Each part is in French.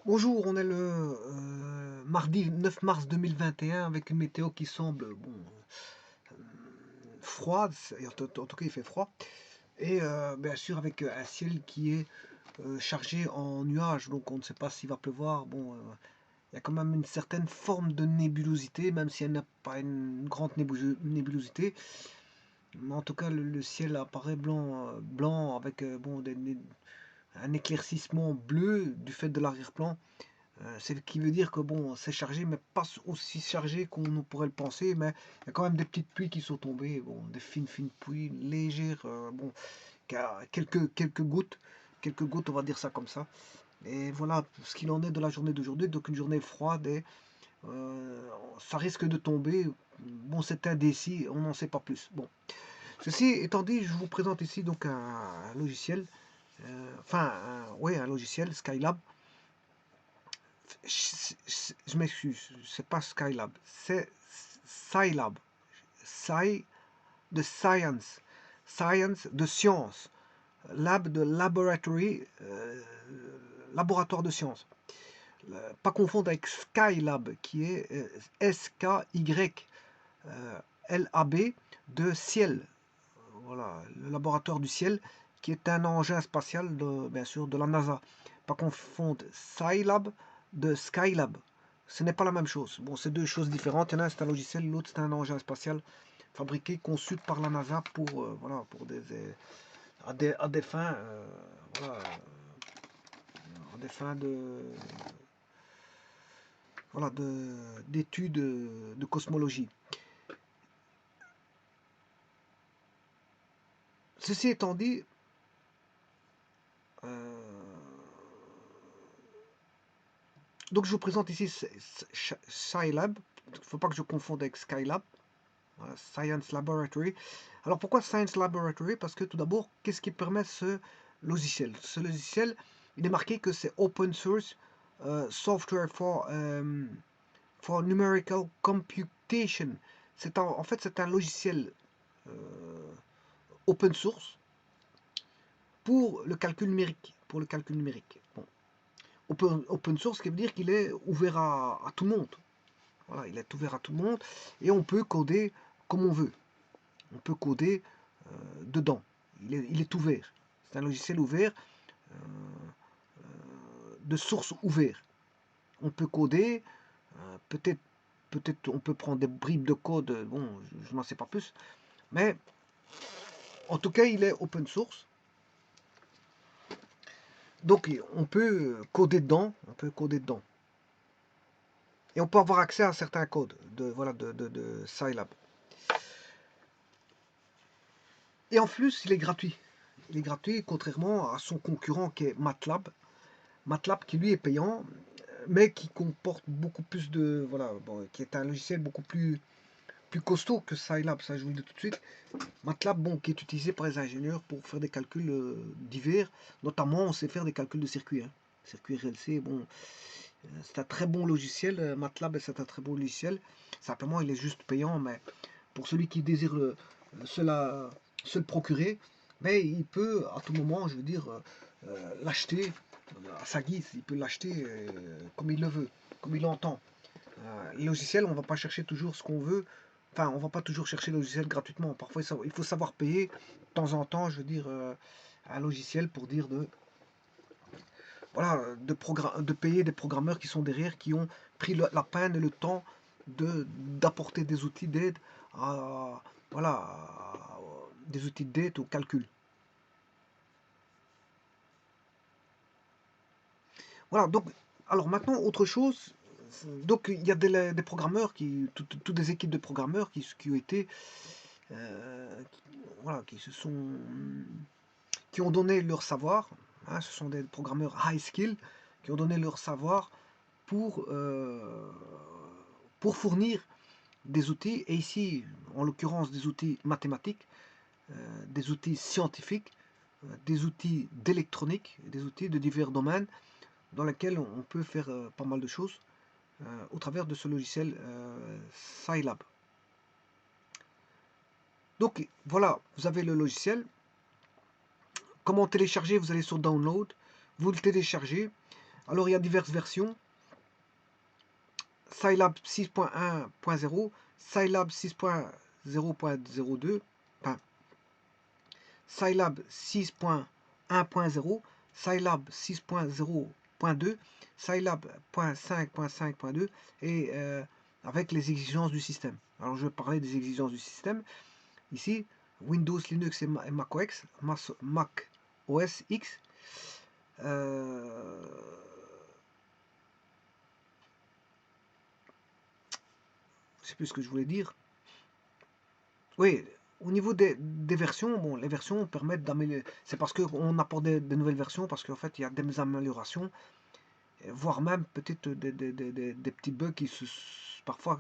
Bonjour, on est le mardi 9 mars 2021 avec une météo qui semble froide, en tout cas il fait froid, et bien sûr avec un ciel qui est chargé en nuages, donc on ne sait pas s'il va pleuvoir. Il y a quand même une certaine forme de nébulosité, même si elle n'a pas une grande nébulosité. Mais en tout cas, le ciel apparaît blanc avec un éclaircissement bleu du fait de l'arrière-plan. Ce qui veut dire que bon, c'est chargé, mais pas aussi chargé qu'on pourrait le penser. Mais il y a quand même des petites pluies qui sont tombées, bon, des fines pluies légères, quelques gouttes, on va dire ça comme ça. Et voilà ce qu'il en est de la journée d'aujourd'hui. Donc une journée froide et ça risque de tomber. Bon, c'est indécis, on n'en sait pas plus. Bon, ceci étant dit, je vous présente ici donc un logiciel, un logiciel Skylab. Je m'excuse, c'est pas Skylab, c'est Scilab. Sci de science, science de science, lab de laboratory, laboratoire de science. Pas confondre avec Skylab qui est SKY-LAB de ciel. Voilà, le laboratoire du ciel qui est un engin spatial bien sûr de la NASA. Pas confondre Scilab de Skylab. Ce n'est pas la même chose. Bon, c'est deux choses différentes. Il y en a un, c'est un logiciel, l'autre, c'est un engin spatial fabriqué, conçu par la NASA pour, pour à des fins, à des fins d'études de cosmologie. Ceci étant dit, donc je vous présente ici Scilab. Il ne faut pas que je confonde avec Skylab. Voilà, Science Laboratory. Alors pourquoi Science Laboratory? Parce que tout d'abord, qu'est-ce qui permet ce logiciel? Ce logiciel, il est marqué que c'est open source software for numerical computation. En fait, c'est un logiciel open source pour le calcul numérique. Bon. Open source, ce qui veut dire qu'il est ouvert à tout le monde. Voilà, il est ouvert à tout le monde et on peut coder comme on veut. On peut coder dedans. Il est ouvert. C'est un logiciel ouvert, de source ouverte. On peut coder, peut-être on peut prendre des bribes de code, bon, je n'en sais pas plus, mais en tout cas, il est open source. Donc, on peut coder dedans, Et on peut avoir accès à certains codes de Scilab. Et en plus, il est gratuit. Il est gratuit, contrairement à son concurrent qui est MATLAB. MATLAB qui lui est payant, mais qui comporte beaucoup plus qui est un logiciel beaucoup plus costaud que Scilab, ça je vous le dis tout de suite. MATLAB, bon, qui est utilisé par les ingénieurs pour faire des calculs divers, notamment on sait faire des calculs de circuits. Circuit RLC, bon, c'est un très bon logiciel, MATLAB c'est un très bon logiciel, simplement il est juste payant, mais pour celui qui désire se le procurer, mais il peut à tout moment, je veux dire, l'acheter à sa guise, il peut l'acheter comme il le veut, comme il l'entend. Les logiciels, on ne va pas chercher toujours ce qu'on veut. Enfin, on ne va pas toujours chercher le logiciel gratuitement. Parfois, il faut savoir payer de temps en temps, je veux dire, un logiciel pour dire de payer des programmeurs qui sont derrière, qui ont pris la peine et le temps d'apporter des outils d'aide des outils d'aide au calcul. Voilà, donc, alors maintenant, autre chose, donc il y a des programmeurs, toutes des équipes de programmeurs qui ont été, qui ont donné leur savoir, ce sont des programmeurs high skill, qui ont donné leur savoir pour fournir des outils, et ici, en l'occurrence, des outils mathématiques, des outils scientifiques, des outils d'électronique, des outils de divers domaines, dans lesquels on peut faire pas mal de choses au travers de ce logiciel Scilab. Donc voilà, vous avez le logiciel. Comment télécharger? Vous allez sur Download, vous le téléchargez. Alors il y a diverses versions. Scilab 6.1.0, Scilab 6.0.02, enfin, Scilab 6.1.0, Scilab 6.0.2, Scilab 5.5.2 et avec les exigences du système. Alors je vais parler des exigences du système. Ici, Windows, Linux et Mac OS X. Je sais plus ce que je voulais dire. Oui, au niveau des versions, bon, les versions permettent d'améliorer. C'est parce qu'on apporte des nouvelles versions, parce qu'en fait, il y a des améliorations, voire même peut-être des petits bugs qui parfois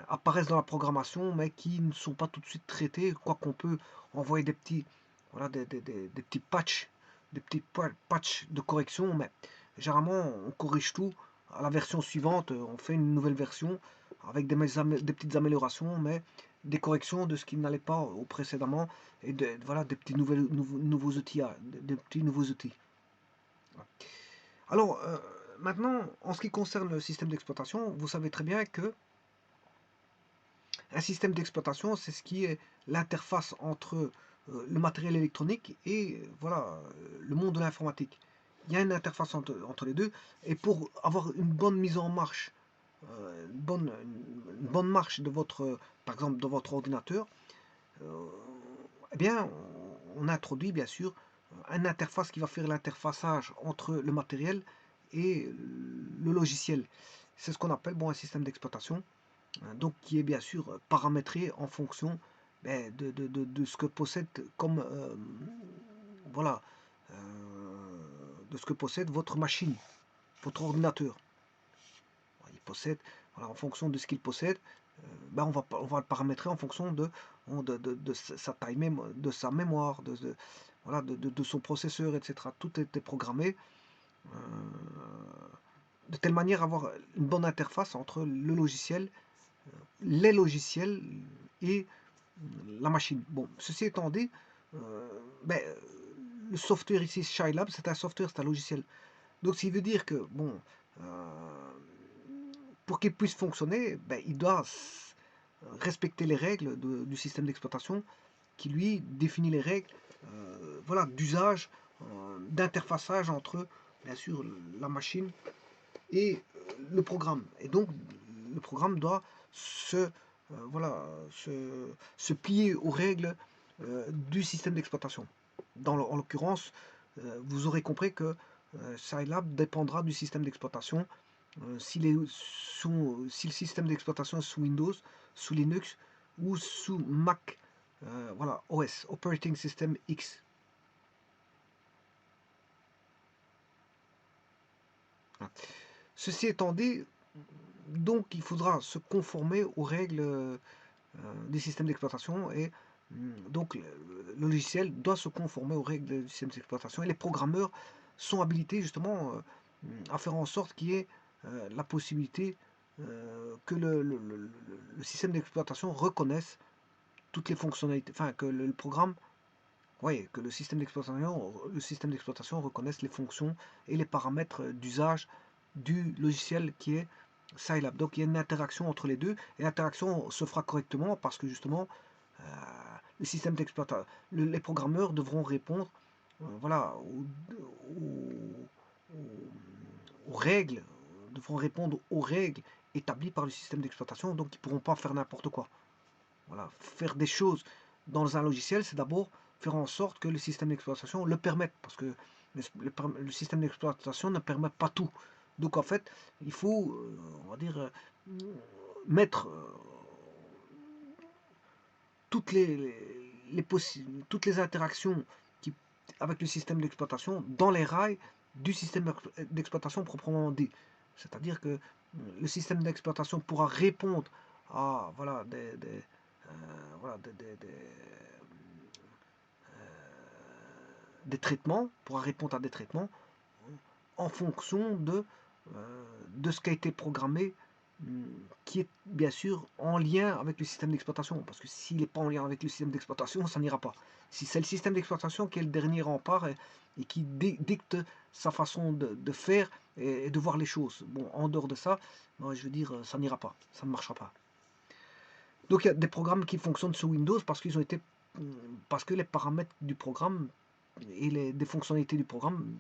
apparaissent dans la programmation, mais qui ne sont pas tout de suite traités, quoi qu'on peut envoyer des petits, voilà, des petits patchs, des petits patchs de correction, mais généralement, on corrige tout. À la version suivante, on fait une nouvelle version avec des petites améliorations, mais des corrections de ce qui n'allait pas au précédemment et voilà, des petits nouveaux outils, des petits nouveaux outils. Alors, maintenant, en ce qui concerne le système d'exploitation, vous savez très bien que un système d'exploitation, c'est ce qui est l'interface entre le matériel électronique et voilà, le monde de l'informatique. Il y a une interface entre les deux, et pour avoir une bonne mise en marche, une bonne marche de votre, par exemple, de votre ordinateur, eh bien, on introduit bien sûr une interface qui va faire l'interfaçage entre le matériel et le logiciel. C'est ce qu'on appelle bon, un système d'exploitation, donc qui est bien sûr paramétré en fonction de ce que possède comme voilà de ce que possède votre machine, votre ordinateur. Il possède, voilà, en fonction de ce qu'il possède, on va le paramétrer en fonction de sa taille, de sa mémoire, voilà, de son processeur, etc. Tout est programmé de telle manière à avoir une bonne interface entre le logiciel, les logiciels et la machine. Bon, ceci étant dit, ben, le software ici, Scilab, c'est un software, c'est un logiciel. Donc, ça veut dire que, bon, pour qu'il puisse fonctionner, ben, il doit respecter les règles du système d'exploitation qui, lui, définit les règles voilà, d'usage, d'interfaçage entre, bien sûr, la machine et le programme. Et donc, le programme doit voilà, se plier aux règles du système d'exploitation. En l'occurrence, vous aurez compris que Scilab dépendra du système d'exploitation. Si le système d'exploitation est sous Windows, sous Linux ou sous Mac, voilà, OS, Operating System X. Ceci étant dit, donc il faudra se conformer aux règles du système d'exploitation et donc le logiciel doit se conformer aux règles du système d'exploitation et les programmeurs sont habilités justement à faire en sorte qu'il y ait la possibilité que le système d'exploitation reconnaisse toutes les fonctionnalités, enfin que le programme, oui, que le système d'exploitation reconnaisse les fonctions et les paramètres d'usage du logiciel qui est Scilab. Donc il y a une interaction entre les deux et l'interaction se fera correctement parce que justement euh, le système d'exploitation, les programmeurs devront répondre voilà, aux règles, devront répondre aux règles établies par le système d'exploitation, donc ils ne pourront pas faire n'importe quoi. Voilà, faire des choses dans un logiciel, c'est d'abord faire en sorte que le système d'exploitation le permette, parce que le système d'exploitation ne permet pas tout. Donc en fait, il faut, on va dire, mettre toutes les interactions qui, avec le système d'exploitation dans les rails du système d'exploitation proprement dit. C'est-à-dire que le système d'exploitation pourra répondre à voilà, voilà, des traitements, pourra répondre à des traitements en fonction de ce qui a été programmé qui est bien sûr en lien avec le système d'exploitation. Parce que s'il n'est pas en lien avec le système d'exploitation, ça n'ira pas. Si c'est le système d'exploitation qui est le dernier rempart et qui dicte sa façon de faire et de voir les choses. Bon, en dehors de ça, moi, je veux dire, ça n'ira pas, ça ne marchera pas. Donc il y a des programmes qui fonctionnent sur Windows parce qu'ils ont été, parce que les paramètres du programme et des fonctionnalités du programme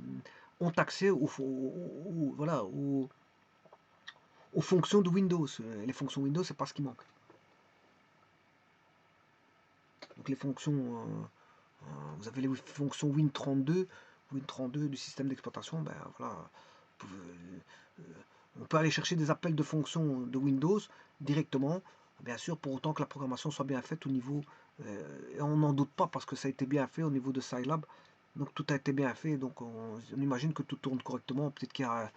ont accès voilà, aux fonctions de Windows. Les fonctions Windows, c'est pas ce qui manque. Donc les fonctions, vous avez les fonctions Win32, Win32 du système d'exploitation, ben voilà, on peut aller chercher des appels de fonctions de Windows directement, bien sûr, pour autant que la programmation soit bien faite au niveau, et on n'en doute pas parce que ça a été bien fait au niveau de Scilab, donc tout a été bien fait, donc on imagine que tout tourne correctement, peut-être qu'il y a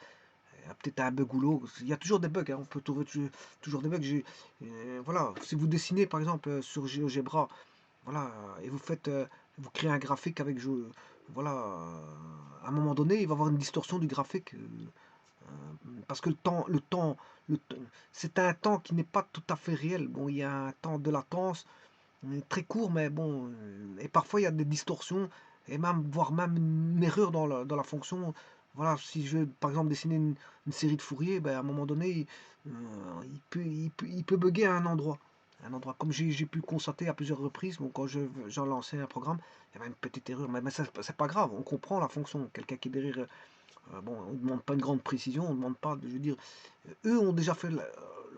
peut-être un bug ou l'autre, il y a toujours des bugs, hein, on peut trouver toujours des bugs, voilà, si vous dessinez par exemple sur GeoGebra, voilà, et vous créez un graphique avec, voilà, à un moment donné, il va y avoir une distorsion du graphique, parce que c'est un temps qui n'est pas tout à fait réel. Bon, il y a un temps de latence très court, mais bon, et parfois il y a des distorsions, et même, voire même une erreur dans la fonction. Voilà, si je veux par exemple dessiner une série de Fourier, ben, à un moment donné, il peut bugger à un endroit. Un endroit, comme j'ai pu le constater à plusieurs reprises, bon, quand j'ai lancé un programme, il y avait une petite erreur, mais c'est pas grave, on comprend la fonction. Quelqu'un qui est derrière, bon, on ne demande pas une grande précision, on ne demande pas, je veux dire, eux ont déjà fait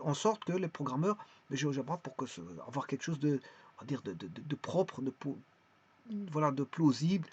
en sorte que les programmeurs de GeoGebra, pour avoir quelque chose de, on va dire, de propre, voilà, de plausible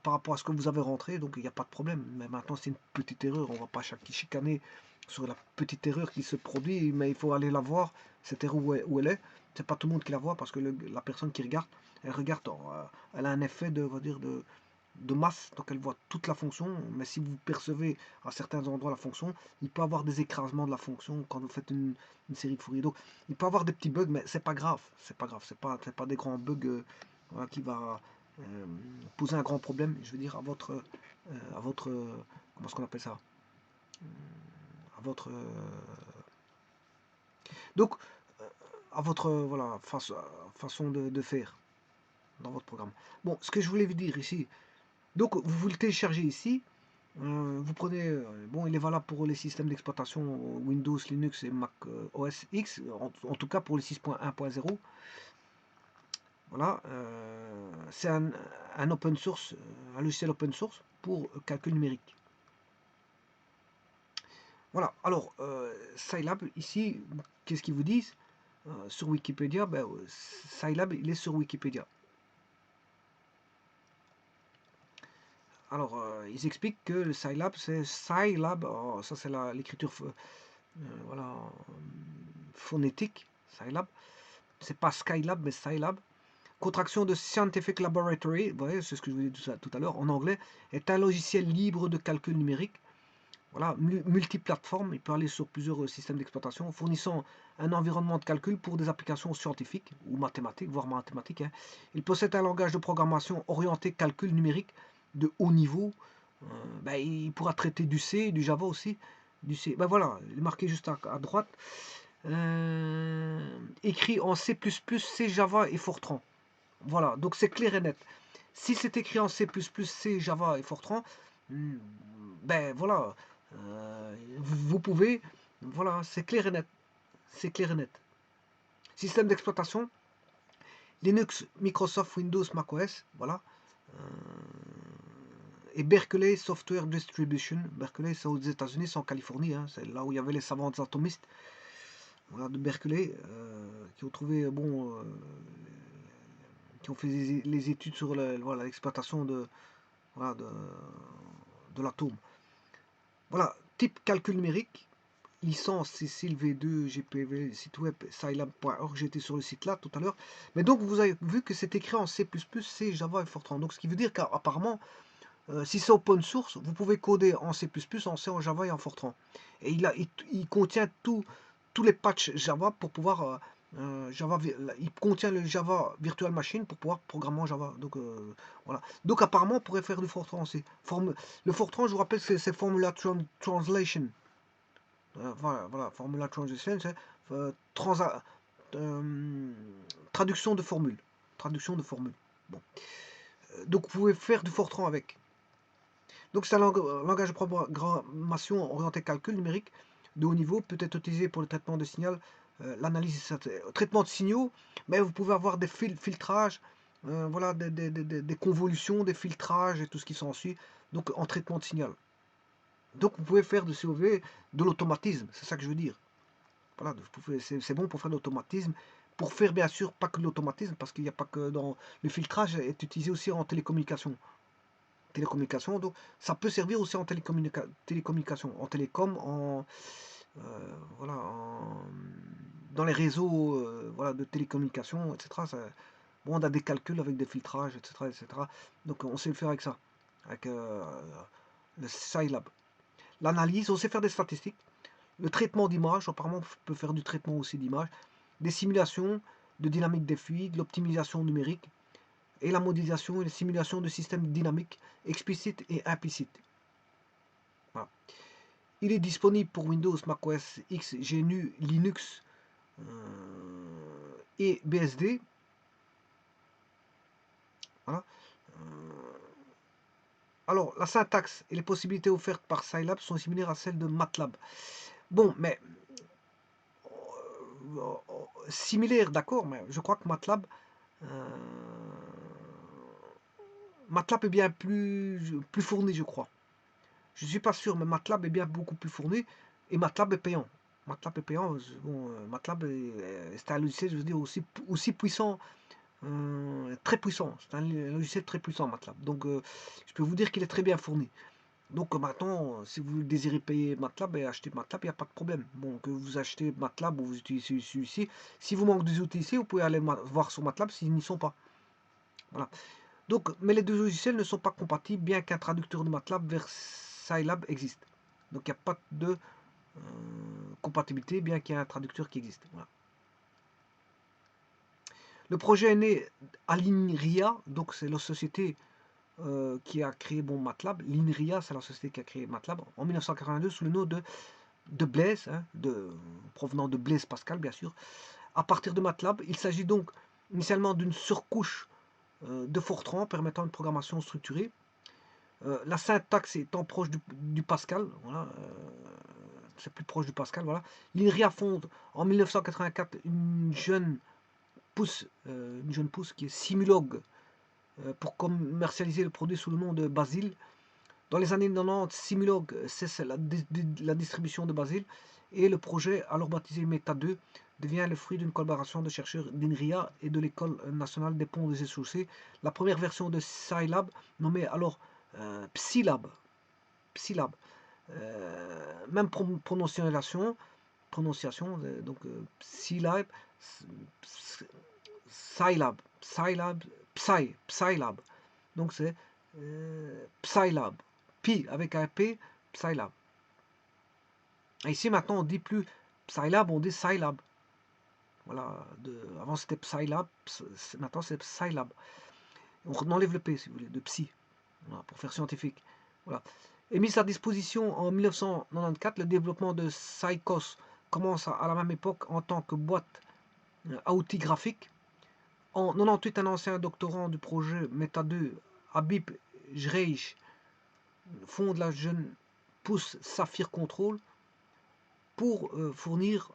par rapport à ce que vous avez rentré, donc il n'y a pas de problème. Mais maintenant, c'est une petite erreur, on ne va pas chicaner sur la petite erreur qui se produit, mais il faut aller la voir, cette erreur où elle est. C'est pas tout le monde qui la voit parce que la personne qui regarde, elle a un effet de, on va dire, de masse, donc elle voit toute la fonction, mais si vous percevez à certains endroits la fonction, il peut avoir des écrasements de la fonction quand vous faites une série de Fourier. Donc il peut avoir des petits bugs, mais c'est pas grave, c'est pas des grands bugs voilà, qui va poser un grand problème, je veux dire, à votre comment est-ce qu'on appelle ça, à votre donc à votre voilà façon de faire dans votre programme. Bon, ce que je voulais vous dire ici, donc vous le téléchargez ici. Vous prenez, bon, il est valable pour les systèmes d'exploitation Windows, Linux et Mac OS X, en tout cas pour le 6.1.0. Voilà, c'est un open source, un logiciel open source pour calcul numérique. Voilà, alors Scilab, ici, qu'est-ce qu'ils vous disent sur Wikipédia? Ben, Scilab, il est sur Wikipédia. Alors, ils expliquent que le Scilab, c'est Scilab, oh, ça c'est l'écriture voilà, phonétique, Scilab. C'est pas Skylab, mais Scilab. Contraction de Scientific Laboratory, c'est ce que je vous disais tout à l'heure, en anglais, est un logiciel libre de calcul numérique. Voilà, multiplateforme, il peut aller sur plusieurs systèmes d'exploitation, fournissant un environnement de calcul pour des applications scientifiques ou mathématiques, voire mathématiques. Hein. Il possède un langage de programmation orienté calcul numérique de haut niveau. Ben, il pourra traiter du C, du Java aussi. Du C. Ben voilà, il est marqué juste à droite. Écrit en C++, C, Java et Fortran. Voilà, donc c'est clair et net. Si c'est écrit en C++, C, Java et Fortran, ben voilà, vous pouvez, voilà, c'est clair et net. C'est clair et net. Système d'exploitation, Linux, Microsoft, Windows, macOS, voilà. Et Berkeley Software Distribution. Berkeley, c'est aux États-Unis, c'est en Californie, hein, c'est là où il y avait les savants atomistes. Voilà, de Berkeley, qui ont trouvé, bon, qui ont fait les études sur voilà, l'exploitation voilà, de l'atome. Voilà, type calcul numérique, licence Cécile V2, GPV, site web scilab.org, j'étais sur le site là tout à l'heure. Mais donc vous avez vu que c'est écrit en C++, C, Java et Fortran. Donc ce qui veut dire qu'apparemment, si c'est open source, vous pouvez coder en C++, en C, en Java et en Fortran. Et il contient tous les patchs Java pour pouvoir il contient le Java Virtual Machine pour pouvoir programmer en Java. Donc voilà. Donc apparemment, on pourrait faire du Fortran aussi. Le Fortran, je vous rappelle, c'est Formula Translation. voilà, Formula Translation, c'est euh, transa- euh, traduction de formule. Traduction de formule. Bon. Donc vous pouvez faire du Fortran avec. Donc c'est un langage de programmation orienté calcul numérique de haut niveau, peut être utilisé pour le traitement de signal, l'analyse, traitement de signaux, mais vous pouvez avoir des filtrages, voilà, des convolutions, des filtrages et tout ce qui s'ensuit, donc en traitement de signal. Donc vous pouvez faire de COV de l'automatisme, c'est ça que je veux dire. Voilà, c'est bon pour faire de l'automatisme, pour faire bien sûr pas que de l'automatisme, parce qu'il n'y a pas que dans le filtrage est utilisé aussi en télécommunication, donc ça peut servir aussi en télécommunication, en télécom, voilà, dans les réseaux voilà, de télécommunication, etc. Bon, on a des calculs avec des filtrages, etc., etc. Donc on sait le faire avec ça, avec le Scilab. L'analyse, on sait faire des statistiques. Le traitement d'image, apparemment on peut faire du traitement aussi d'image. Des simulations de dynamique des fluides, l'optimisation numérique, et la modélisation et la simulation de systèmes dynamiques explicites et implicites. Voilà. Il est disponible pour Windows, macOS X, GNU, Linux et BSD. Voilà. Alors, la syntaxe et les possibilités offertes par Scilab sont similaires à celles de MATLAB. Bon, mais similaires, d'accord, mais je crois que MATLAB est bien plus fourni, je crois. Je ne suis pas sûr, mais MATLAB est bien beaucoup plus fourni et MATLAB est payant. MATLAB est payant. Bon, MATLAB c'est un logiciel, je veux dire, aussi puissant, très puissant. C'est un logiciel très puissant, MATLAB. Donc, je peux vous dire qu'il est très bien fourni. Donc, maintenant, si vous désirez payer MATLAB et acheter MATLAB, il n'y a pas de problème. Bon, que vous achetez MATLAB ou vous utilisez celui-ci. Si vous manquez des outils ici, vous pouvez aller voir sur MATLAB s'ils n'y sont pas. Voilà. Donc, mais les deux logiciels ne sont pas compatibles, bien qu'un traducteur de MATLAB vers Scilab existe. Donc, il n'y a pas de compatibilité, bien qu'il y ait un traducteur qui existe. Voilà. Le projet est né à l'INRIA, donc c'est la société qui a créé MATLAB. L'INRIA, c'est la société qui a créé MATLAB en 1982 sous le nom de Blaise, hein, provenant de Blaise Pascal, bien sûr. À partir de MATLAB, il s'agit donc initialement d'une surcouche de Fortran permettant une programmation structurée. La syntaxe étant proche du Pascal, voilà, c'est plus proche du Pascal, voilà. L'INRIA fonde en 1984 une jeune pousse qui est Simulog pour commercialiser le produit sous le nom de Basil. Dans les années 90, Simulog cesse la distribution de Basil et le projet, alors baptisé Meta 2, devient le fruit d'une collaboration de chercheurs d'INRIA et de l'École nationale des ponts et des chaussées. La première version de Scilab, nommée alors Psylab, même prononciation, donc Psylab, Scilab. Donc c'est Scilab. Pi avec un P, Scilab. Et ici maintenant on dit plus Scilab, on dit Scilab. Voilà, avant c'était Scilab, maintenant c'est Scilab. On enlève le P si vous voulez, de psy, voilà, pour faire scientifique. Voilà. Et mis à disposition en 1994, le développement de Scicos commence à la même époque en tant que boîte à outils graphiques. En 98, un ancien doctorant du projet Meta 2, Habib Jreich, fonde la jeune pousse Saphir Control pour fournir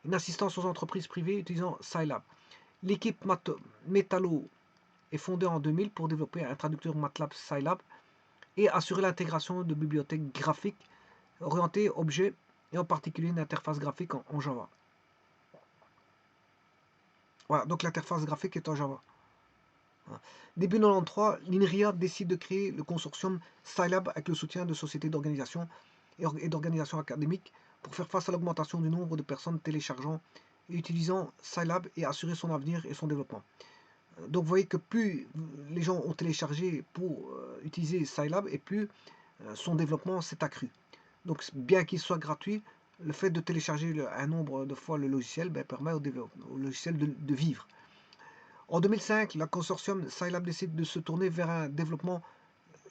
une assistance aux entreprises privées utilisant Scilab. L'équipe Metallo est fondée en 2000 pour développer un traducteur MATLAB Scilab et assurer l'intégration de bibliothèques graphiques orientées objets et en particulier une interface graphique en Java. Voilà, donc l'interface graphique est en Java. Voilà. Début 93, l'INRIA décide de créer le consortium Scilab avec le soutien de sociétés d'organisation et d'organisations académiques pour faire face à l'augmentation du nombre de personnes téléchargeant et utilisant Scilab et assurer son avenir et son développement. Donc vous voyez que plus les gens ont téléchargé pour utiliser Scilab et plus son développement s'est accru. Donc bien qu'il soit gratuit, le fait de télécharger un nombre de fois le logiciel permet au logiciel de vivre. En 2005, le consortium Scilab décide de se tourner vers un développement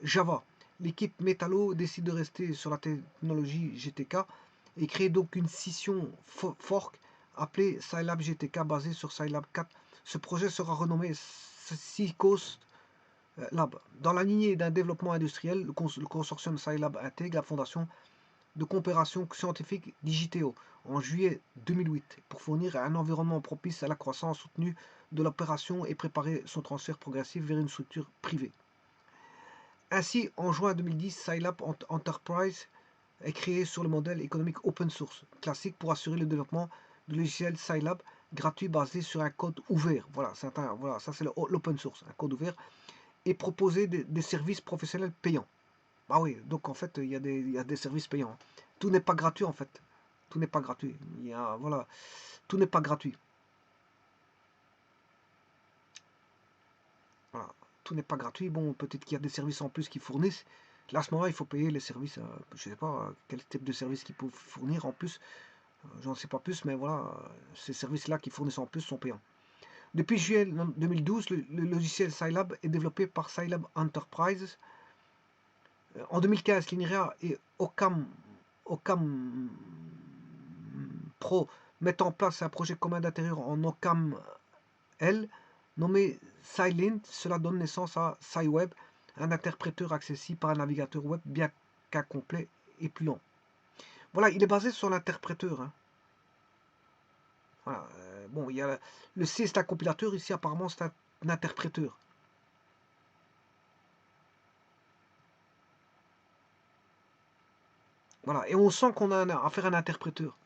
Java. L'équipe Metallo décide de rester sur la technologie GTK et créé donc une scission fork appelée Scilab GTK basée sur Scilab 4. Ce projet sera renommé Seacoast Lab. Dans la lignée d'un développement industriel, le consortium Scilab intègre la fondation de coopération scientifique Digiteo en juillet 2008 pour fournir un environnement propice à la croissance soutenue de l'opération et préparer son transfert progressif vers une structure privée. Ainsi, en juin 2010, Scilab Enterprise est créé sur le modèle économique open source classique pour assurer le développement de logiciels Scilab gratuit basé sur un code ouvert. Voilà, ça c'est l'open source, un code ouvert, et proposer des services professionnels payants. Ah oui, donc en fait, il y a des services payants. Tout n'est pas gratuit en fait. Tout n'est pas gratuit. Voilà, tout n'est pas gratuit. Voilà, tout n'est pas gratuit. Bon, peut-être qu'il y a des services en plus qu'ils fournissent. Là, à ce moment-là, il faut payer les services. Je ne sais pas quel type de service qu'ils peuvent fournir en plus. J'en sais pas plus, mais voilà, ces services-là qu'ils fournissent en plus sont payants. Depuis juillet 2012, le logiciel Scilab est développé par Scilab Enterprises. En 2015, l'INRIA et Occam Pro mettent en place un projet commun d'intérieur en Occam L, nommé Scilint. Cela donne naissance à SciWeb, un interpréteur accessible par un navigateur web bien qu'incomplet et plus lent. Voilà, il est basé sur l'interpréteur. Hein. Voilà, bon, il y a le C, c'est un compilateur, ici apparemment c'est un interpréteur. Voilà, et on sent qu'on a affaire à un interpréteur.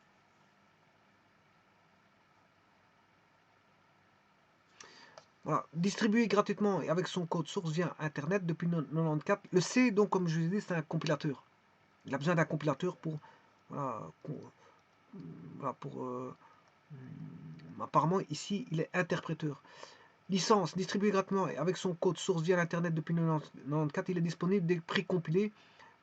Voilà, distribué gratuitement et avec son code source via Internet depuis 1994. Le C, donc, comme je vous ai dit, c'est un compilateur. Il a besoin d'un compilateur pour... Voilà, apparemment, ici, il est interpréteur. Licence, distribué gratuitement et avec son code source via Internet depuis 1994, il est disponible dès précompilé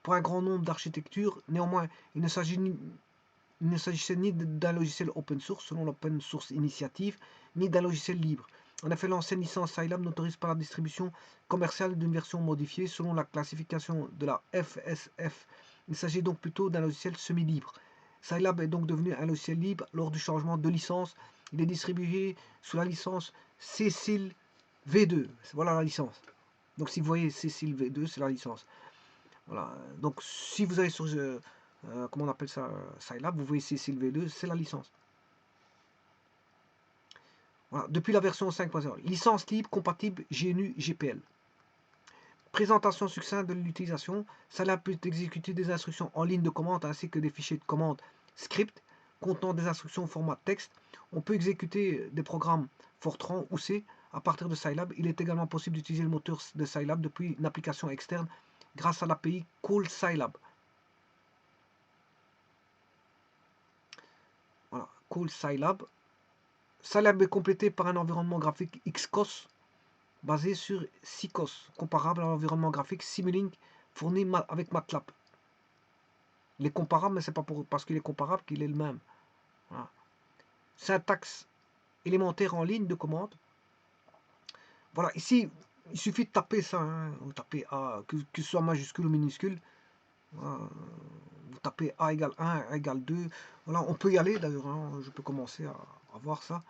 pour un grand nombre d'architectures. Néanmoins, il ne s'agissait ni d'un logiciel open source, selon l'Open Source Initiative, ni d'un logiciel libre. En effet, l'ancienne licence Scilab n'autorise pas la distribution commerciale d'une version modifiée selon la classification de la FSF. Il s'agit donc plutôt d'un logiciel semi-libre. Scilab est donc devenu un logiciel libre lors du changement de licence. Il est distribué sous la licence Cecil V2. Voilà la licence. Donc si vous voyez Cecil V2, c'est la licence. Voilà. Donc si vous allez sur comment on appelle ça, Scilab, vous voyez Cecil V2, c'est la licence. Voilà. Depuis la version 5.0, licence libre compatible GNU GPL. Présentation succincte de l'utilisation. Scilab peut exécuter des instructions en ligne de commande ainsi que des fichiers de commande script contenant des instructions au format texte. On peut exécuter des programmes Fortran ou C à partir de Scilab. Il est également possible d'utiliser le moteur de Scilab depuis une application externe grâce à l'API Call Scilab. Voilà, Call Scilab. Scilab est complété par un environnement graphique Xcos basé sur Scicos, comparable à l'environnement graphique Simulink fourni avec MATLAB. Il est comparable, mais c'est pas parce qu'il est comparable qu'il est le même. Voilà. Syntaxe élémentaire en ligne de commande. Voilà, ici, il suffit de taper ça. Hein. Vous tapez A, que ce soit majuscule ou minuscule. Voilà. Vous tapez A égale 1, A égale 2. Voilà, on peut y aller d'ailleurs. Hein. Je peux commencer à voir ça.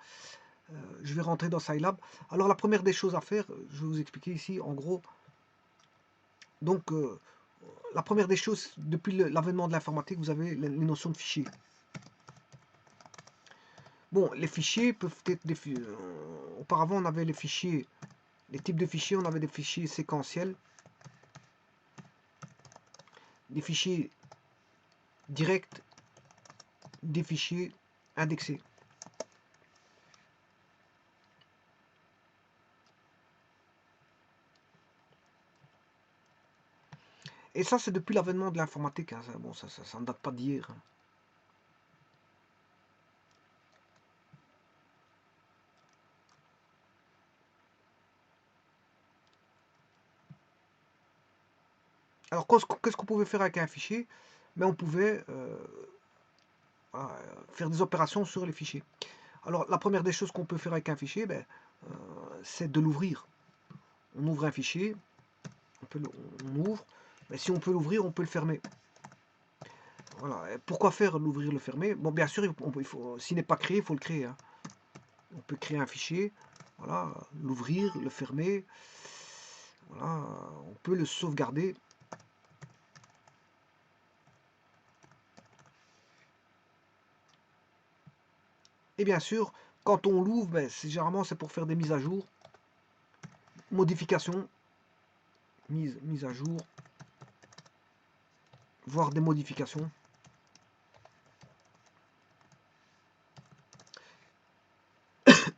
Je vais rentrer dans Scilab. Alors, la première des choses à faire, je vais vous expliquer ici, en gros. Donc, la première des choses, depuis l'avènement de l'informatique, vous avez les notions de fichiers. Bon, les fichiers peuvent être auparavant, on avait les fichiers, les types de fichiers, on avait des fichiers séquentiels, des fichiers directs, des fichiers indexés. Et ça, c'est depuis l'avènement de l'informatique. Hein. Bon, ça ne date pas d'hier. Hein. Alors, qu'est-ce qu'on pouvait faire avec un fichier? Mais on pouvait faire des opérations sur les fichiers. Alors, la première des choses qu'on peut faire avec un fichier, c'est de l'ouvrir. On ouvre un fichier, on ouvre, mais si on peut l'ouvrir, on peut le fermer. Voilà. Et pourquoi faire l'ouvrir, le fermer? Bon, bien sûr, s'il n'est pas créé, il faut le créer, hein. On peut créer un fichier, voilà, l'ouvrir, le fermer, voilà, on peut le sauvegarder. Et bien sûr, quand on l'ouvre, ben, généralement c'est pour faire des mises à jour, modifications, mise à jour, voire des modifications.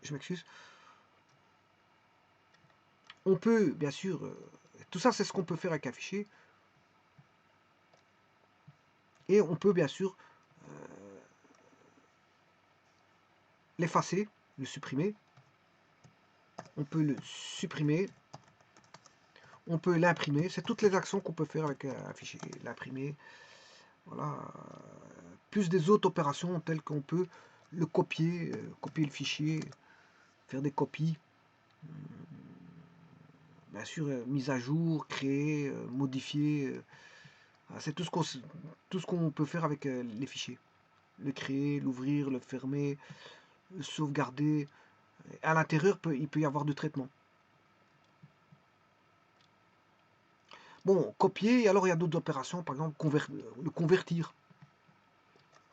Je m'excuse. On peut, bien sûr, tout ça c'est ce qu'on peut faire avec un fichier. Et on peut bien sûr l'effacer, le supprimer. On peut le supprimer. On peut l'imprimer. C'est toutes les actions qu'on peut faire avec un fichier. L'imprimer. Voilà. Plus des autres opérations telles qu'on peut le copier, copier le fichier, faire des copies. Bien sûr, mise à jour, créer, modifier. C'est tout ce qu'on peut faire avec les fichiers. Le créer, l'ouvrir, le fermer, le sauvegarder. À l'intérieur, il peut y avoir du traitement. Bon, copier, et alors il y a d'autres opérations, par exemple le convertir.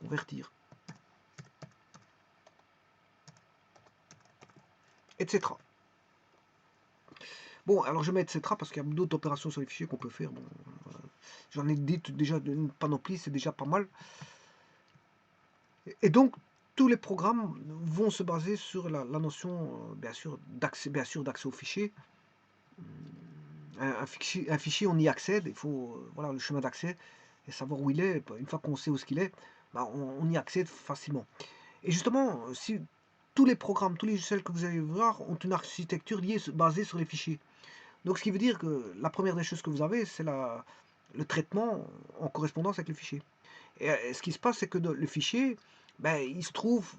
Convertir. Etc. Bon, alors je mets etc. parce qu'il y a d'autres opérations sur les fichiers qu'on peut faire. Bon, j'en ai dit déjà une panoplie, c'est déjà pas mal. Et donc, tous les programmes vont se baser sur la notion, bien sûr, d'accès au fichier. Un fichier, on y accède, il faut voilà, le chemin d'accès et savoir où il est. Une fois qu'on sait où ce qu'il est, bah, on y accède facilement. Et justement, si tous les programmes, tous les logiciels que vous allez voir ont une architecture basée sur les fichiers. Donc ce qui veut dire que la première des choses que vous avez, c'est le traitement en correspondance avec le fichier. Et ce qui se passe, c'est que le fichier, ben, il se trouve,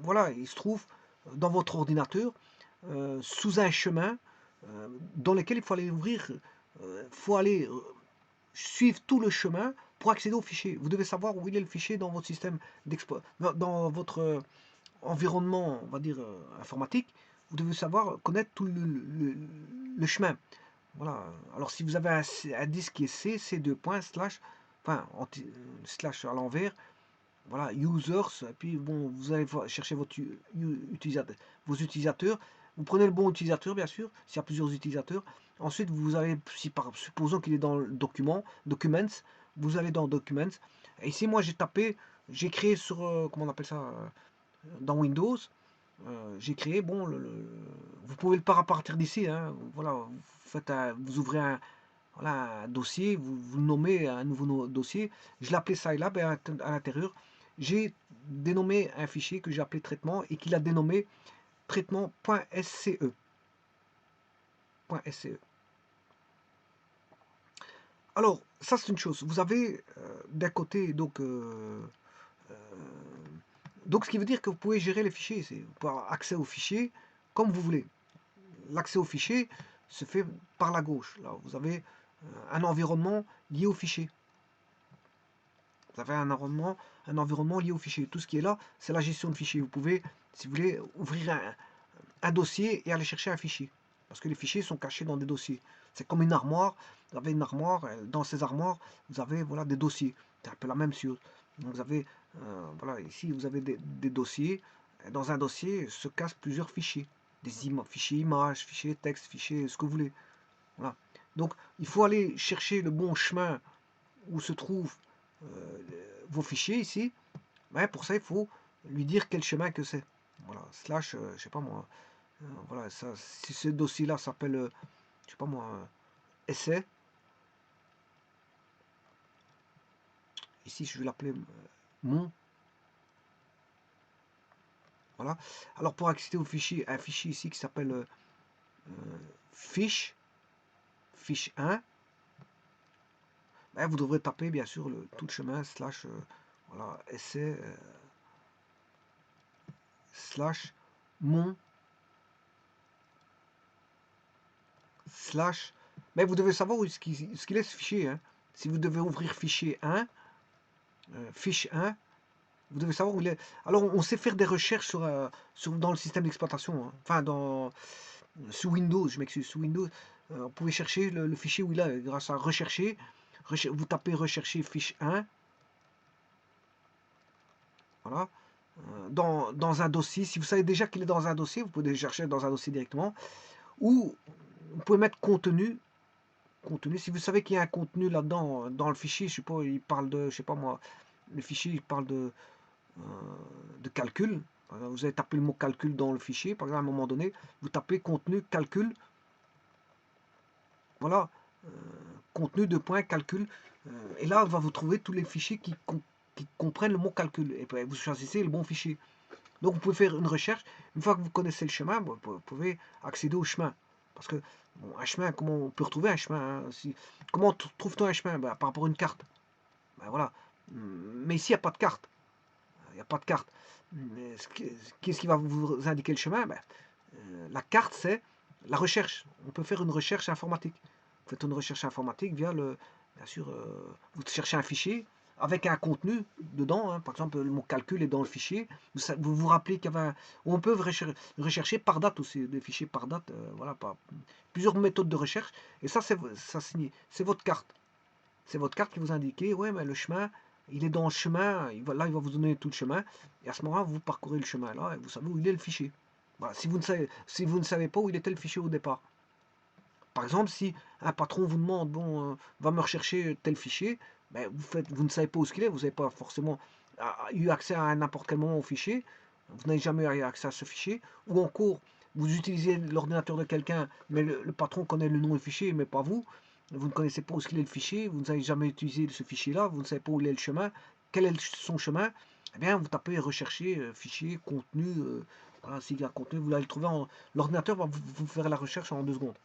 voilà, il se trouve dans votre ordinateur sous un chemin dans lequel il faut aller ouvrir, faut aller suivre tout le chemin pour accéder au fichier. Vous devez savoir où il est le fichier dans votre système d'exploit, dans votre environnement, on va dire informatique. Vous devez savoir connaître tout le chemin. Voilà. Alors si vous avez un disque qui est C2 points, slash, enfin, slash à l'envers, voilà, users, et puis bon, vous allez chercher vos utilisateurs. Vous prenez le bon utilisateur, bien sûr, s'il y a plusieurs utilisateurs. Ensuite, vous allez, supposons qu'il est dans le Documents, vous allez dans Documents. Et ici, moi, j'ai créé sur, comment on appelle ça, dans Windows, j'ai créé, bon, vous pouvez le faire à partir d'ici, hein, voilà, vous ouvrez voilà, un dossier, vous le nommez un nouveau dossier. Je l'appelais Scilab et à l'intérieur, j'ai dénommé un fichier que j'ai appelé traitement et qu'il a dénommé traitement.sce. Alors, ça c'est une chose. Vous avez d'un côté donc ce qui veut dire que vous pouvez gérer les fichiers, vous pouvez avoir accès aux fichiers comme vous voulez. L'accès aux fichiers se fait par la gauche. Là, vous avez un environnement lié aux fichiers. Vous avez un environnement lié au fichier. Tout ce qui est là, c'est la gestion de fichiers. Vous pouvez, si vous voulez, ouvrir un dossier et aller chercher un fichier. Parce que les fichiers sont cachés dans des dossiers. C'est comme une armoire. Vous avez une armoire. Dans ces armoires, vous avez voilà, des dossiers. C'est un peu la même chose. Donc vous avez, voilà, ici, vous avez des dossiers. Dans un dossier se cachent plusieurs fichiers. Des fichiers images, fichiers texte, fichiers ce que vous voulez. Voilà. Donc il faut aller chercher le bon chemin où se trouvent vos fichiers ici. Mais pour ça, il faut lui dire quel chemin que c'est. Voilà, slash, je sais pas moi. Voilà, ça, si ce dossier-là s'appelle, je sais pas moi, essai. Ici, je vais l'appeler mon. Voilà. Alors pour accéder au fichier, un fichier ici qui s'appelle fiche 1. Ben, vous devrez taper bien sûr tout le chemin slash voilà, essai slash mon slash. Mais vous devez savoir où ce qu'il est ce fichier. Hein. Si vous devez ouvrir fichier 1, fiche 1. Vous devez savoir où il est. Alors, on sait faire des recherches dans le système d'exploitation, hein. Enfin, sous Windows, je m'excuse, sous Windows. Vous pouvez chercher le fichier où il est grâce à rechercher. Vous tapez rechercher fiche 1. Voilà. Dans un dossier. Si vous savez déjà qu'il est dans un dossier, vous pouvez le chercher dans un dossier directement. Ou vous pouvez mettre contenu. Si vous savez qu'il y a un contenu là-dedans, dans le fichier, je sais pas, il parle de, je sais pas moi, le fichier il parle de calcul. Vous avez tapé le mot calcul dans le fichier, par exemple à un moment donné, vous tapez contenu calcul, voilà, contenu de point calcul, et là on va vous trouver tous les fichiers qui comprennent le mot calcul, et puis vous choisissez le bon fichier. Donc vous pouvez faire une recherche, une fois que vous connaissez le chemin, vous pouvez accéder au chemin. Parce que bon, un chemin, comment on peut retrouver un chemin, hein, comment trouve-t-on un chemin? Par rapport à une carte. Ben voilà. Mais ici, il n'y a pas de carte. Il n'y a pas de carte. Qu'est-ce qui va vous indiquer le chemin? La carte, c'est la recherche. On peut faire une recherche informatique. Vous faites une recherche informatique via bien sûr, vous cherchez un fichier avec un contenu dedans, hein. Par exemple, le mot calcul est dans le fichier. Vous vous rappelez qu'il y avait on peut rechercher par date aussi, des fichiers par date, voilà, plusieurs méthodes de recherche. Et ça, c'est votre carte. C'est votre carte qui vous indique, ouais, mais le chemin, il est dans le chemin, là, il va vous donner tout le chemin, et à ce moment-là, vous parcourez le chemin là, et vous savez où il est le fichier. Voilà, si vous ne savez pas où il était le fichier au départ. Par exemple, si un patron vous demande, bon, va me rechercher tel fichier, ben, vous ne savez pas où il est, vous n'avez pas forcément eu accès à n'importe quel moment au fichier, vous n'avez jamais eu accès à ce fichier, ou en cours, vous utilisez l'ordinateur de quelqu'un, mais le patron connaît le nom du fichier, mais pas vous, vous ne connaissez pas où est le fichier, vous n'avez jamais utilisé ce fichier-là, vous ne savez pas où est le chemin, quel est son chemin, eh bien, vous tapez rechercher fichier, contenu, voilà, s'il y a un contenu, vous allez le trouver, l'ordinateur va vous faire la recherche en 2 secondes.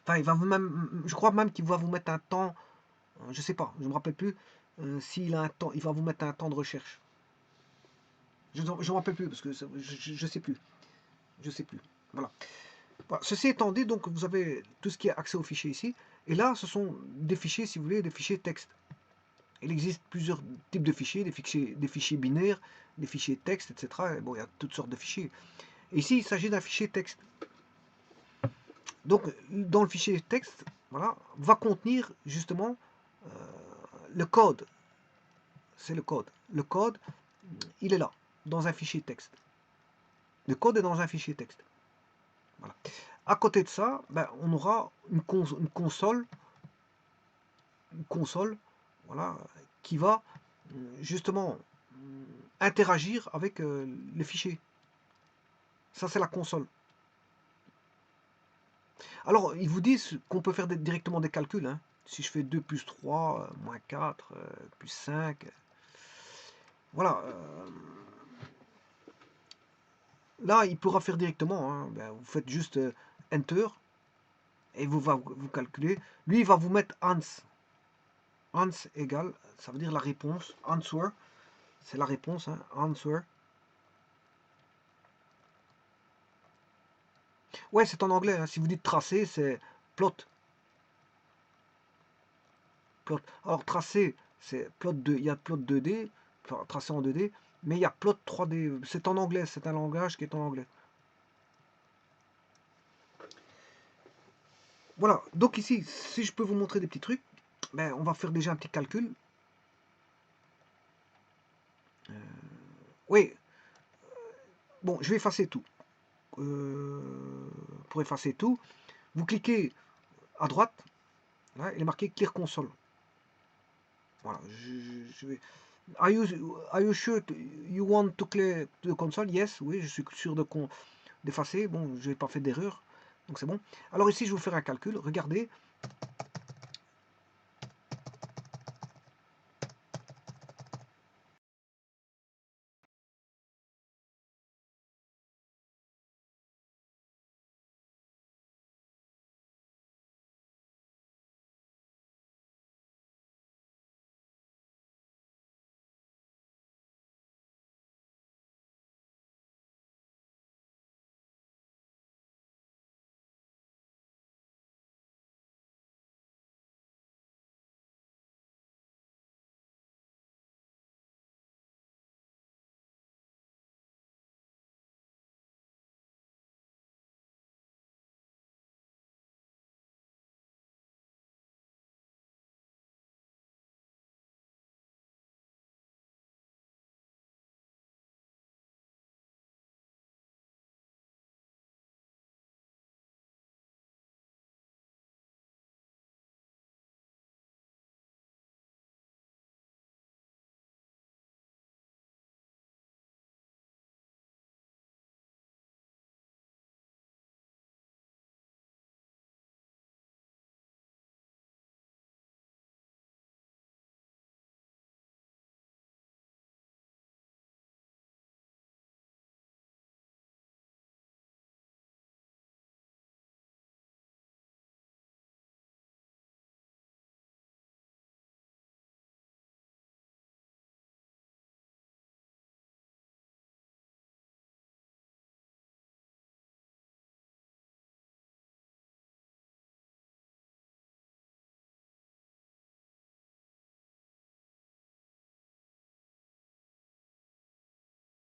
Enfin, il va vous même, je crois même qu'il va vous mettre un temps, je sais pas, je me rappelle plus s'il a un temps, il va vous mettre un temps de recherche. Je ne me rappelle plus parce que je sais plus, je sais plus. Voilà. Voilà. Ceci étant dit, donc vous avez tout ce qui est accès aux fichiers ici, et là, ce sont des fichiers, si vous voulez, des fichiers texte. Il existe plusieurs types de fichiers, des fichiers binaires, des fichiers texte, etc. Et bon, il y a toutes sortes de fichiers. Et ici, il s'agit d'un fichier texte. Donc, dans le fichier texte, voilà, va contenir justement le code. C'est le code. Le code, il est là, dans un fichier texte. Le code est dans un fichier texte. Voilà. À côté de ça, ben, on aura une console, voilà, qui va justement interagir avec les fichiers. Ça, c'est la console. Alors, ils vous disent qu'on peut faire directement des calculs, hein. Si je fais 2 plus 3, moins 4, plus 5, voilà. Là, il pourra faire directement, hein. Ben, vous faites juste Enter, et vous calculez. Lui, il va vous mettre ans. Ans égale, ça veut dire la réponse. Answer, c'est la réponse, hein. Answer. Ouais, c'est en anglais, hein. Si vous dites tracé, c'est plot. Plot. Alors, tracé, c'est plot 2. Il y a plot 2D, enfin, tracé en 2D, mais il y a plot 3D. C'est en anglais, c'est un langage qui est en anglais. Voilà, donc ici, si je peux vous montrer des petits trucs, ben, on va faire déjà un petit calcul. Oui, bon, je vais effacer tout. Pour effacer tout, vous cliquez à droite, là, il est marqué Clear Console. Voilà, je vais. Are you sure you want to clear the console? Yes, oui, je suis sûr d'effacer. Bon, je n'ai pas fait d'erreur, donc c'est bon. Alors ici, je vais vous faire un calcul. Regardez,